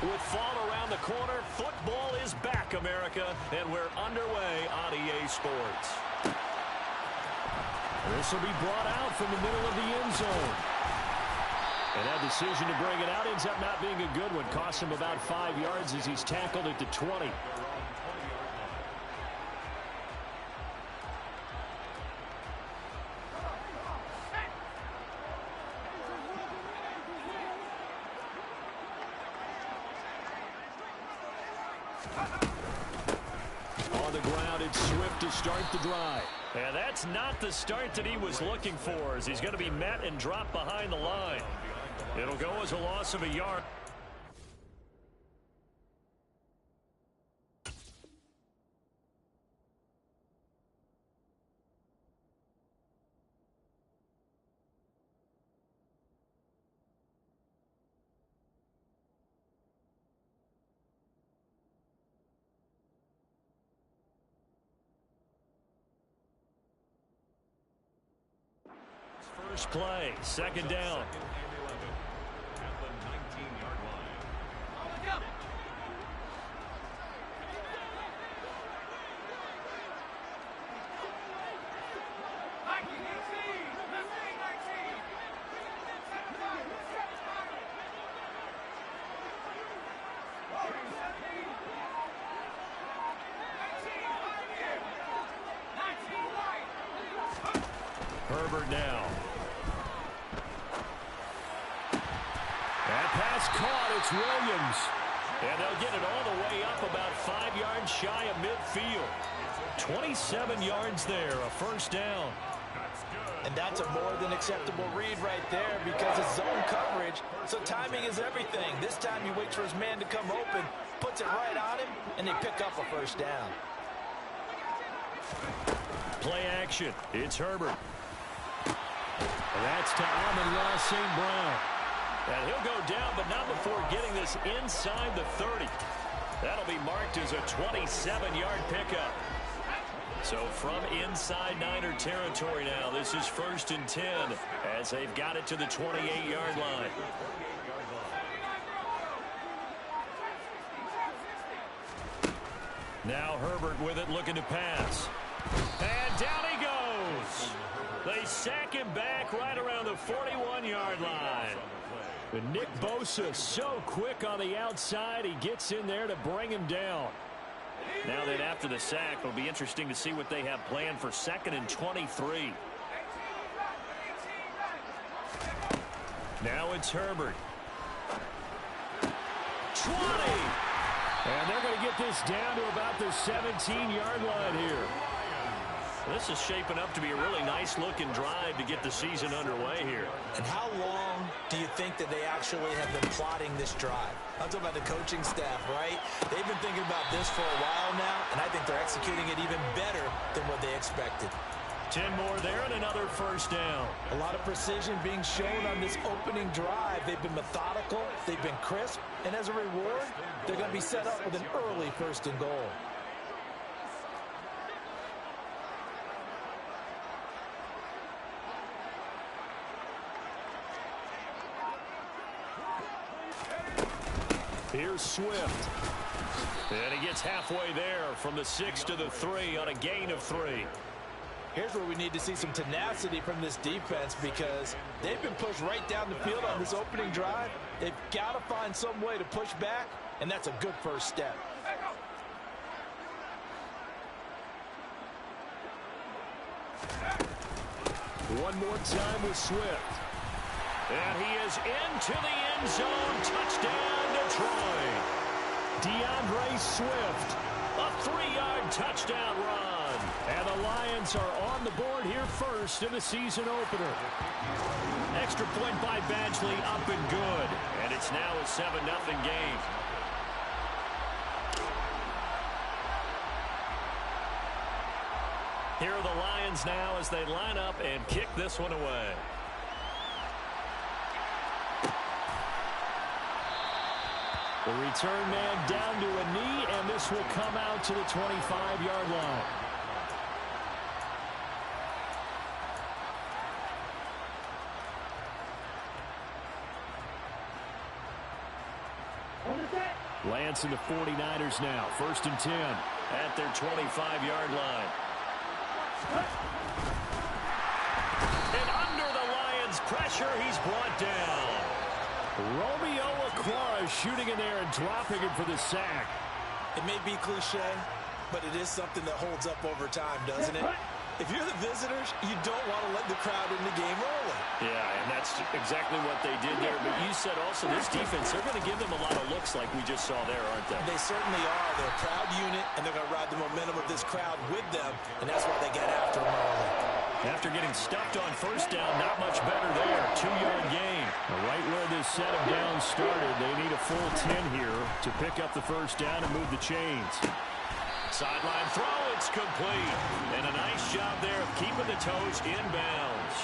With fall around the corner, football is back, America, and we're underway on EA Sports. This will be brought out from the middle of the end zone. And that decision to bring it out ends up not being a good one. Costs him about 5 yards as he's tackled at the 20. On the ground, it's Swift to start the drive. And that's not the start that he was looking for, as he's going to be met and dropped behind the line. It'll go as a loss of a yard. First play, second down. At the 19-yard line. Herbert now. That pass caught. It's Williams. And they'll get it all the way up about 5 yards shy of midfield. 27 yards there, a first down. And that's a more than acceptable read right there because it's zone coverage, so timing is everything. This time he waits for his man to come open, puts it right on him, and they pick up a first down. Play action. It's Herbert. And that's to Amon-Ra St. Brown. And he'll go down, but not before getting this inside the 30. That'll be marked as a 27-yard pickup. So from inside Niner territory now, this is 1st and 10 as they've got it to the 28-yard line. Now Herbert with it, looking to pass. And down he goes. They sack him back right around the 41-yard line. But Nick Bosa so quick on the outside, he gets in there to bring him down. Now that after the sack, it'll be interesting to see what they have planned for 2nd and 23. Now it's Herbert. 20! And they're going to get this down to about the 17-yard line here. This is shaping up to be a really nice-looking drive to get the season underway here. And how long do you think that they actually have been plotting this drive? I'm talking about the coaching staff, right? They've been thinking about this for a while now, and I think they're executing it even better than what they expected. 10 more there and another first down. A lot of precision being shown on this opening drive. They've been methodical, they've been crisp, and as a reward, they're going to be set up with an early 1st and goal. Here's Swift. And he gets halfway there from the 6 to the 3 on a gain of 3. Here's where we need to see some tenacity from this defense because they've been pushed right down the field on this opening drive. They've got to find some way to push back, and that's a good first step. One more time with Swift. And he is into the end zone. Touchdown, Detroit. DeAndre Swift, a 3-yard touchdown run. And the Lions are on the board here first in the season opener. Extra point by Badgley, up and good. And it's now a 7-0 game. Here are the Lions now as they line up and kick this one away. The return man down to a knee, and this will come out to the 25-yard line. On the set. Lance and the 49ers now. 1st and 10. At their 25-yard line. And under the Lions' pressure, he's brought down. Romeo Okwara shooting in there and dropping him for the sack. It may be cliche, but it is something that holds up over time, doesn't it? If you're the visitors, you don't want to let the crowd in the game early. Yeah, and that's exactly what they did there. But you said also this defense, they're going to give them a lot of looks like we just saw there, aren't they? They certainly are. They're a proud unit, and they're going to ride the momentum of this crowd with them, and that's why they get after them early. After getting stuffed on 1st down, not much better there. 2-yard gain. Right where this set of downs started, they need a full 10 here to pick up the 1st down and move the chains. Sideline throw, it's complete. And a nice job there of keeping the toes inbounds.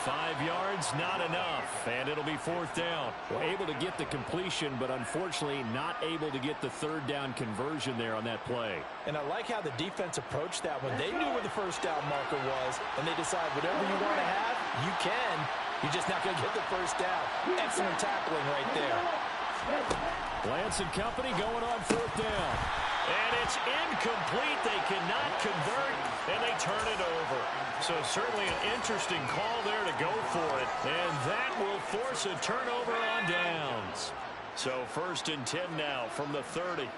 5 yards, not enough. And it'll be 4th down. Well, able to get the completion, but unfortunately not able to get the 3rd down conversion there on that play. And I like how the defense approached that when they knew where the 1st down marker was, and they decide whatever you want to have, you can. You're just not going to get the 1st down. Excellent tackling right there. Lance and company going on 4th down. And it's incomplete. They cannot convert, and they turn it over. So certainly an interesting call there to go for it. And that will force a turnover on downs. So 1st and 10 now from the 30.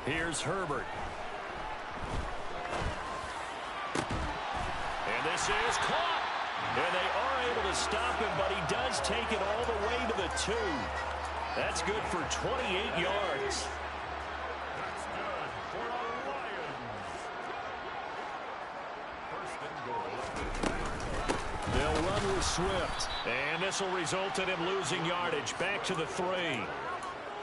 Here's Herbert. And this is caught. And they are able to stop him, but he does take it all the way to the 2. That's good for 28 yards. That's good for the Lions. 1st and goal. They'll run with Swift. And this will result in him losing yardage. Back to the 3.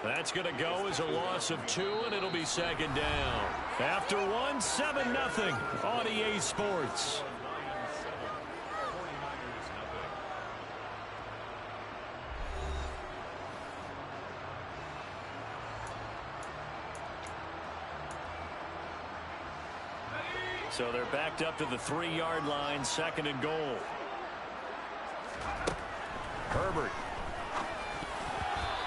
That's going to go as a loss of 2, and it'll be 2nd down. After 1, 7-0 on EA Sports. So they're backed up to the 3-yard line, 2nd and goal. Herbert.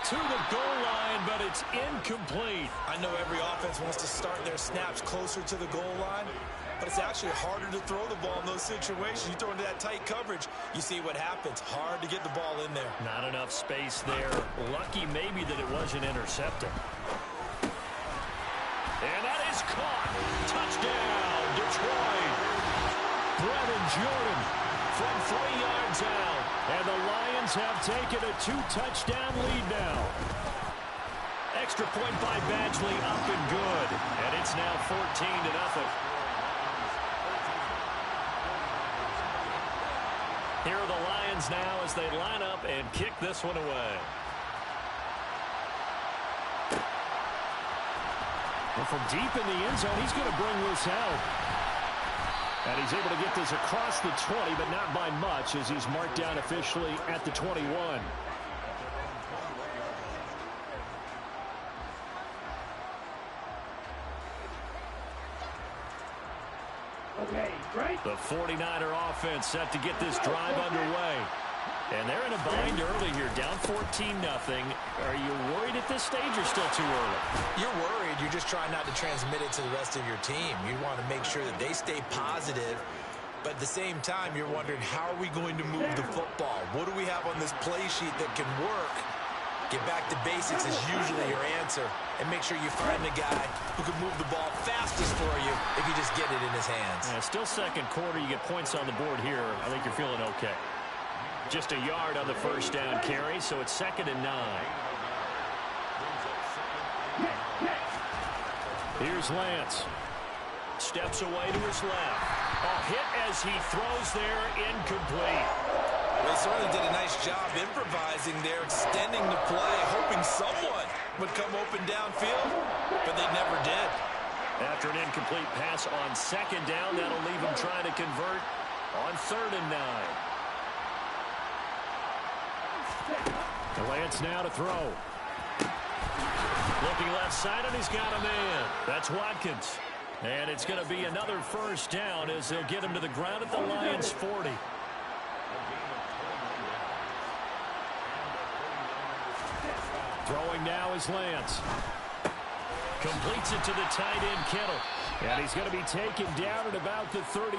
To the goal line, but it's incomplete. I know every offense wants to start their snaps closer to the goal line, but it's actually harder to throw the ball in those situations. You throw into that tight coverage, you see what happens. Hard to get the ball in there. Not enough space there. Lucky maybe that it wasn't intercepted. And that is caught. Touchdown, Detroit. Brevin Jordan From 3 yards out. And the Lions have taken a 2-touchdown lead now. Extra point by Badgley, up and good. And it's now 14-0. Here are the Lions now as they line up and kick this one away. And from deep in the end zone, he's going to bring this out. And he's able to get this across the 20, but not by much as he's marked down officially at the 21. Okay, great. The 49er offense set to get this drive underway. And they're in a bind early here, down 14-0. Are you worried at this stage or still too early? You're worried. You're just trying not to transmit it to the rest of your team. You want to make sure that they stay positive. But at the same time, you're wondering, how are we going to move the football? What do we have on this play sheet that can work? Get back to basics is usually your answer. And make sure you find the guy who can move the ball fastest for you if you just get it in his hands. Yeah, still second quarter. You get points on the board here. I think you're feeling okay. Just a yard on the first down carry, so it's 2nd and 9. Here's Lance. Steps away to his left. A hit as he throws there, incomplete. They certainly did a nice job improvising there, extending the play, hoping someone would come open downfield, but they never did. After an incomplete pass on 2nd down, that'll leave him trying to convert on 3rd and 9. Lance now to throw. Looking left side, and he's got a man. That's Watkins. And it's going to be another first down as they'll get him to the ground at the Lions' 40. Throwing now is Lance. Completes it to the tight end, Kittle. And he's going to be taken down at about the 33.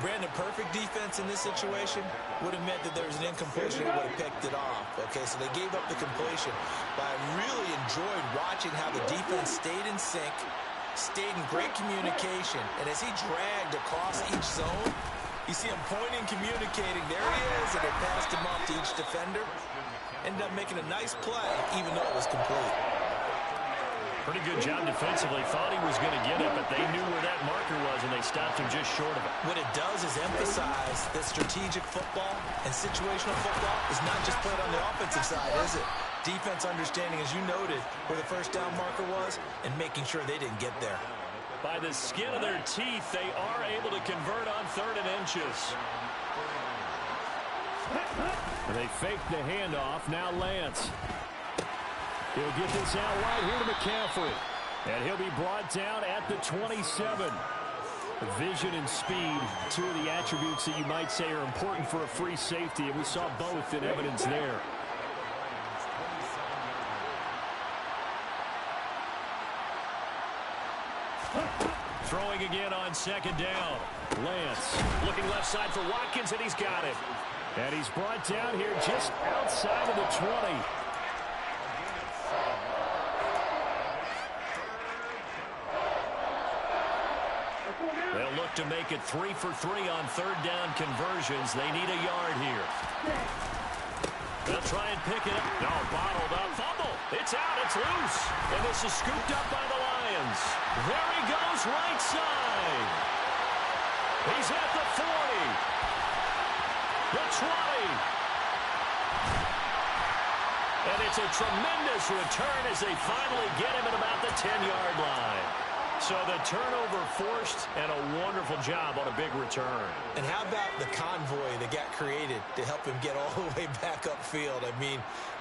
Brandon, perfect defense in this situation would have meant that there was an incompletion. He would have picked it off. Okay, so they gave up the completion. But I really enjoyed watching how the defense stayed in sync, stayed in great communication. And as he dragged across each zone, you see him pointing, communicating. There he is, and they passed him off to each defender. Ended up making a nice play, even though it was complete. Pretty good job defensively. Thought he was going to get it, but they knew where that marker was, and they stopped him just short of it. What it does is emphasize that strategic football and situational football is not just played on the offensive side, is it? Defense understanding, as you noted, where the first down marker was and making sure they didn't get there. By the skin of their teeth, they are able to convert on 3rd and inches. And they fake the handoff. Now Lance. He'll get this out right here to McCaffrey. And he'll be brought down at the 27. Vision and speed, two of the attributes that you might say are important for a free safety, and we saw both in evidence there. Throwing again on 2nd down. Lance looking left side for Watkins, and he's got it. And he's brought down here just outside of the 20. They'll look to make it 3 for 3 on 3rd down conversions. They need a yard here. They'll try and pick it up. No, bottled up. Fumble. It's out. It's loose. And this is scooped up by the Lions. There he goes, right side. He's at the 40. The 20. And it's a tremendous return as they finally get him at about the 10-yard line. So the turnover forced, and a wonderful job on a big return. And how about the convoy that got created to help him get all the way back upfield? I mean,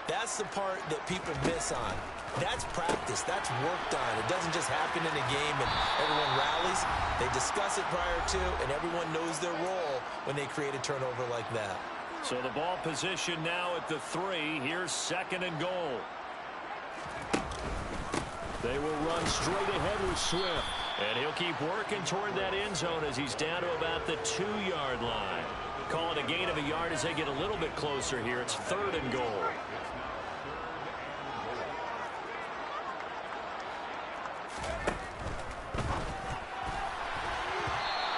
that's the part that people miss on. That's practice. That's work done. It doesn't just happen in a game and everyone rallies. They discuss it prior to, and everyone knows their role when they create a turnover like that. So the ball position now at the 3. Here's 2nd and goal. They will run straight ahead with Swift. And he'll keep working toward that end zone as he's down to about the 2-yard line. Call it a gain of a yard as they get a little bit closer here. It's 3rd and goal.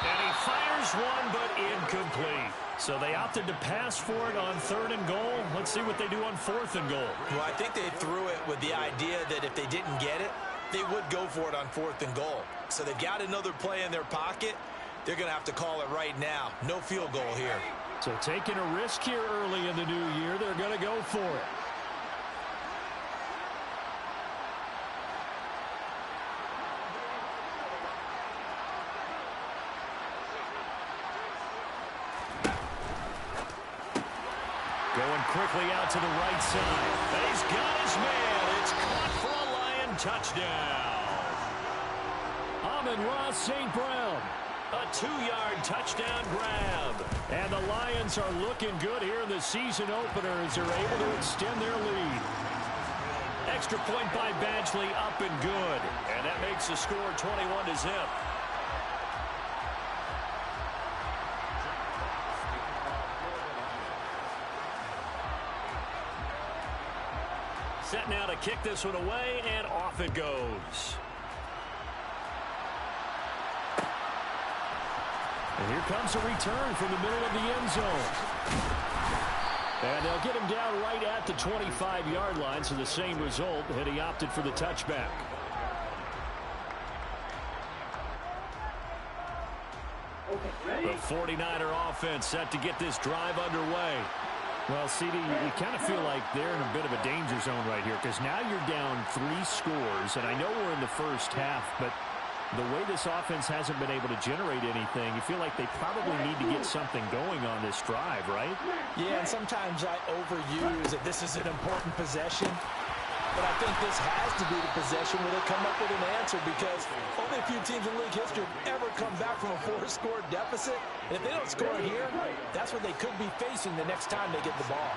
And he fires one, but incomplete. So they opted to pass for it on 3rd and goal. Let's see what they do on 4th and goal. Well, I think they threw it with the idea that if they didn't get it, they would go for it on 4th and goal. So they've got another play in their pocket. They're going to have to call it right now. No field goal here. So taking a risk here early in the new year, they're going to go for it. Going quickly out to the right side. And he's got his man. It's caught for a Lion touchdown. Amon-Ra St. Brown. A 2-yard touchdown grab. And the Lions are looking good here in the season opener as they're able to extend their lead. Extra point by Badgley, up and good. And that makes the score 21-0. Set now to kick this one away, and off it goes. And here comes a return from the middle of the end zone. And they'll get him down right at the 25-yard line, so the same result, and he opted for the touchback. The 49er offense set to get this drive underway. Well, CD, you kind of feel like they're in a bit of a danger zone right here because now you're down 3 scores, and I know we're in the first half, but the way this offense hasn't been able to generate anything, you feel like they probably need to get something going on this drive, right? Yeah, and sometimes I overuse that this is an important possession. But I think this has to be the possession where they come up with an answer, because only a few teams in league history have ever come back from a 4-score deficit. And if they don't score here, that's what they could be facing the next time they get the ball.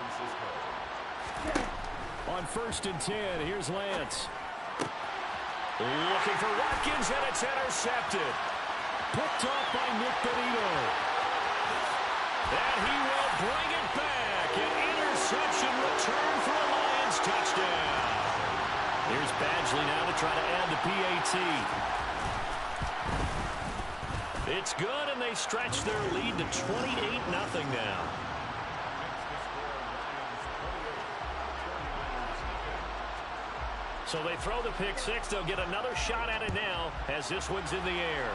On 1st and 10, here's Lance. Looking for Watkins, and it's intercepted. Picked off by Nick Benito. And he will bring it back. An interception return for a Lions touchdown. Here's Badgley now to try to add the PAT. It's good, and they stretch their lead to 28-0 now. So they throw the pick six. They'll get another shot at it now as this one's in the air.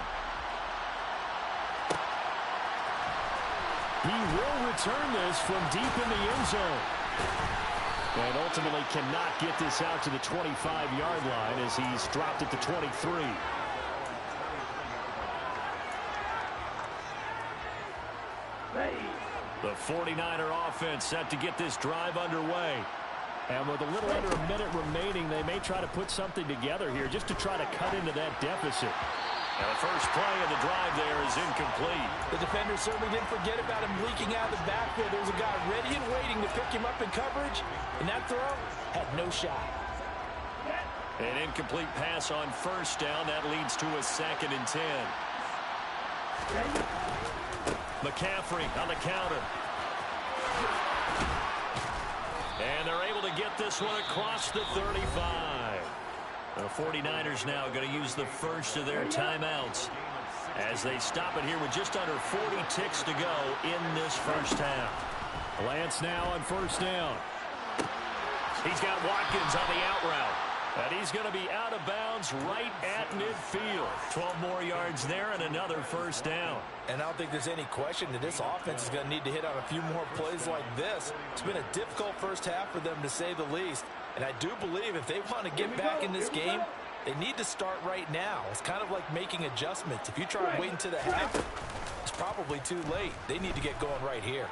He will return this from deep in the end zone. And ultimately cannot get this out to the 25-yard line as he's dropped it to 23. The 49er offense set to get this drive underway. And with a little under a minute remaining, they may try to put something together here just to try to cut into that deficit. And the first play of the drive there is incomplete. The defender certainly didn't forget about him leaking out of the backfield. There was a guy ready and waiting to pick him up in coverage, and that throw had no shot. An incomplete pass on 1st down. That leads to a 2nd and 10. McCaffrey on the counter. And they're able to get this one across the 35. The 49ers now going to use the first of their timeouts as they stop it here with just under 40 ticks to go in this first half. Lance now on 1st down. He's got Watkins on the out route. And he's going to be out of bounds right at midfield. 12 more yards there and another 1st down. And I don't think there's any question that this offense is going to need to hit on a few more plays like this. It's been a difficult first half for them, to say the least. And I do believe if they want to get back in this game, they need to start right now. It's kind of like making adjustments. If you try to wait until the half, it's probably too late. They need to get going right here.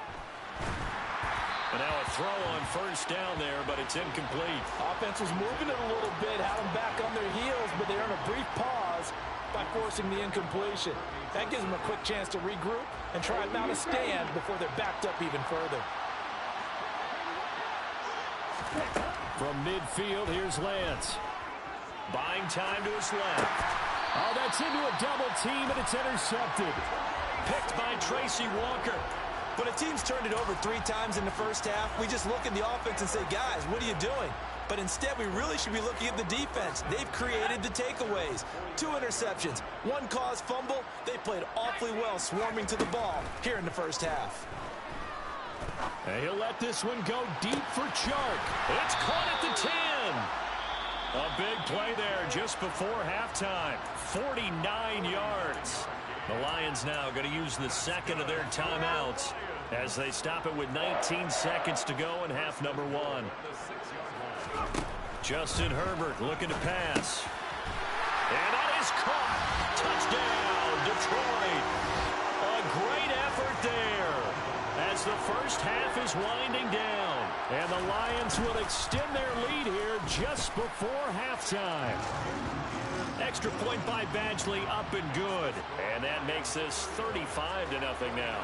And now a throw on 1st down there, but it's incomplete. Offense was moving it a little bit, had them back on their heels, but they earned a brief pause by forcing the incompletion. That gives them a quick chance to regroup and try and mount a stand before they're backed up even further. From midfield, here's Lance. Buying time to his left. Oh, that's into a double team, and it's intercepted. Picked by Tracy Walker. When a team's turned it over 3 times in the first half, we just look at the offense and say, guys, what are you doing? But instead, we really should be looking at the defense. They've created the takeaways. 2 interceptions, 1 caused fumble. They played awfully well swarming to the ball here in the first half. And he'll let this one go deep for Chark. It's caught at the 10. A big play there just before halftime. 49 yards. The Lions now going to use the 2nd of their timeouts as they stop it with 19 seconds to go in half number 1. Justin Herbert looking to pass. And that is caught. Touchdown, Detroit. A great effort there as the first half is winding down. And the Lions will extend their lead here just before halftime. Extra point by Badgley, up and good. And that makes this 35-0 now.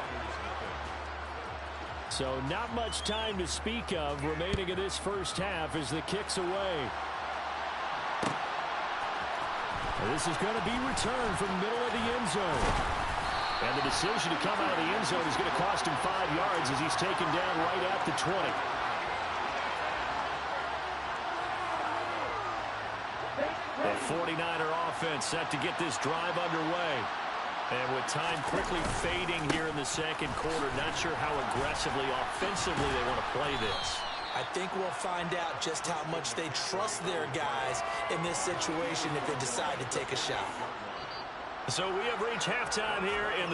So not much time to speak of remaining in this first half as the kick's away. And this is going to be returned from the middle of the end zone. And the decision to come out of the end zone is going to cost him 5 yards as he's taken down right at the 20. The 49er offense set to get this drive underway. And with time quickly fading here in the second quarter, not sure how aggressively, offensively they want to play this. I think we'll find out just how much they trust their guys in this situation if they decide to take a shot. So we have reached halftime here in the